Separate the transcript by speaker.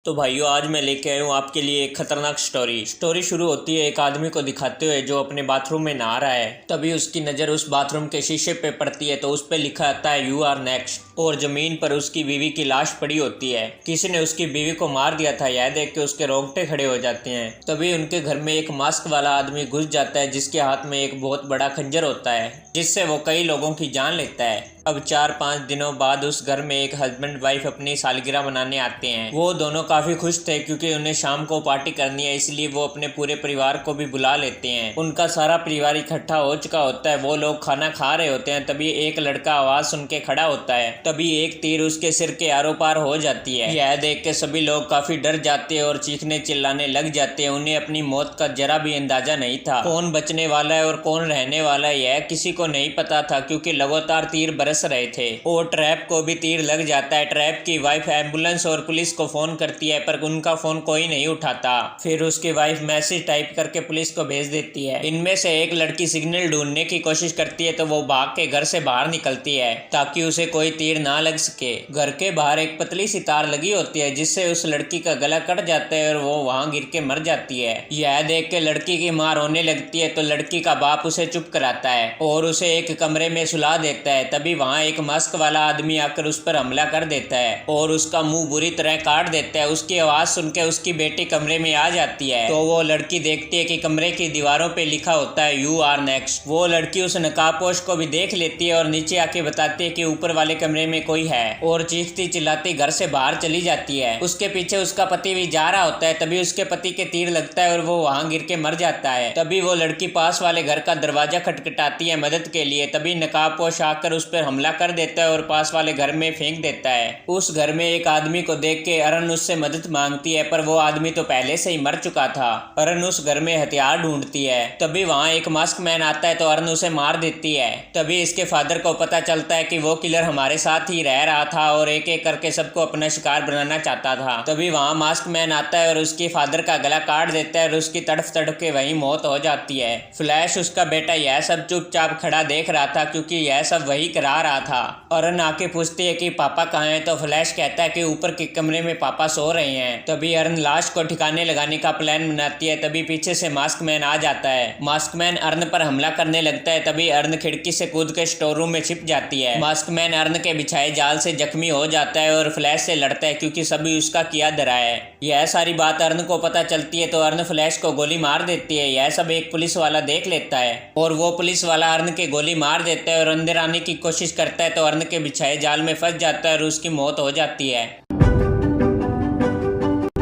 Speaker 1: तो भाइयों, आज मैं लेके आया हूँ आपके लिए एक खतरनाक स्टोरी शुरू होती है एक आदमी को दिखाते हुए जो अपने बाथरूम में नहा रहा है। तभी उसकी नज़र उस बाथरूम के शीशे पे पड़ती है तो उस पे लिखा आता है यू आर नेक्स्ट। और ज़मीन पर उसकी बीवी की लाश पड़ी होती है। किसी ने उसकी बीवी को मार दिया था। यह देख के उसके रोंगटे खड़े हो जाते हैं। तभी उनके घर में एक मास्क वाला आदमी घुस जाता है जिसके हाथ में एक बहुत बड़ा खंजर होता है जिससे वो कई लोगों की जान लेता है। अब 4-5 दिनों बाद उस घर में एक हस्बैंड वाइफ अपनी सालगिरह मनाने आते हैं। वो दोनों काफी खुश थे क्योंकि उन्हें शाम को पार्टी करनी है, इसलिए वो अपने पूरे परिवार को भी बुला लेते हैं। उनका सारा परिवार इकट्ठा हो चुका होता है। वो लोग खाना खा रहे होते हैं। तभी एक लड़का आवाज सुन के खड़ा होता है। तभी एक तीर उसके सिर के आरों पार हो जाती है। यह देख के सभी लोग काफी डर जाते हैं और चीखने चिल्लाने लग जाते हैं। उन्हें अपनी मौत का जरा भी अंदाजा नहीं था। कौन बचने वाला है और कौन रहने वाला है यह किसी को नहीं पता था क्योंकि लगातार तीर बरस रहे थे। और ट्रैप को भी तीर लग जाता है। ट्रैप की वाइफ एम्बुलेंस और पुलिस को फोन करती है पर उनका फोन कोई नहीं उठाता। फिर उसकी वाइफ मैसेज टाइप करके पुलिस को भेज देती है। इनमें से एक लड़की सिग्नल ढूंढने की कोशिश करती है तो वो भाग के घर से बाहर निकलती है ताकि उसे कोई तीर ना लग सके। घर के बाहर एक पतली सी तार लगी होती है जिससे उस लड़की का गला कट जाता है और वो वहां गिर के मर जाती है। यह देख के लड़की की मां रोने लगती है तो लड़की का बाप उसे चुप कराता है और उसे एक कमरे में सुला देता है। तभी वहां एक मास्क वाला आदमी आकर उस पर हमला कर देता है और उसका मुंह बुरी तरह काट देता है। उसकी आवाज सुनकर उसकी बेटी कमरे में आ जाती है तो वो लड़की देखती है कि कमरे की दीवारों पे लिखा होता है यू आर नेक्स्ट। वो लड़की उस नकाबपोश को भी देख लेती है और नीचे आके बताती है कि ऊपर वाले कमरे में कोई है और चीखती चिल्लाती घर से बाहर चली जाती है। उसके पीछे उसका पति भी जा रहा होता है। तभी उसके पति के तीर लगता है और वो वहां गिर के मर जाता है। तभी वो लड़की पास वाले घर का दरवाजा खटखटाती है मदद के लिए। तभी नकाबपोश आकर उस पर हमला कर देता है और पास वाले घर में फेंक देता है। उस घर में एक आदमी को देख के अरन उससे मदद मांगती है पर वो आदमी तो पहले से ही मर चुका था। अरन उस घर में हथियार ढूंढती है। तभी वहां एक मास्क मैन आता है तो अरन उसे मार देती है। तभी इसके फादर को पता चलता है कि वो किलर हमारे साथ ही रह रहा था और एक एक करके सबको अपना शिकार बनाना चाहता था। तभी वहां मास्क मैन आता है और उसके फादर का गला काट देता है और उसकी तड़फ तड़फ के वहीं मौत हो जाती है। फ्लैश उसका बेटा यह सब चुपचाप खड़ा देख रहा था क्योंकि यह सब वही करा रहा था। अरन आके पूछती है कि पापा कहाँ हैं तो फ्लैश कहता है कि ऊपर के कमरे में पापा सो रहे हैं। तभी अरन लाश को ठिकाने लगाने का प्लान बनाती है। तभी पीछे से मास्क मैन आ जाता है। मास्क मैन अरन पर हमला करने लगता है। तभी अरन खिड़की से कूद के स्टोर रूम में छिप जाती है। मास्क मैन अरन के बिछाए जाल से जख्मी हो जाता है और फ्लैश से लड़ता है क्योंकि सभी उसका किया धरा है। यह सारी बात अरन को पता चलती है तो अरन फ्लैश को गोली मार देती है। यह सब एक पुलिस वाला देख लेता है और वो पुलिस वाला अरन के गोली मार देता है और अंदर आने की कोशिश करता है तो अरन के बिछाए जाल में फंस जाता है और उसकी मौत हो जाती है।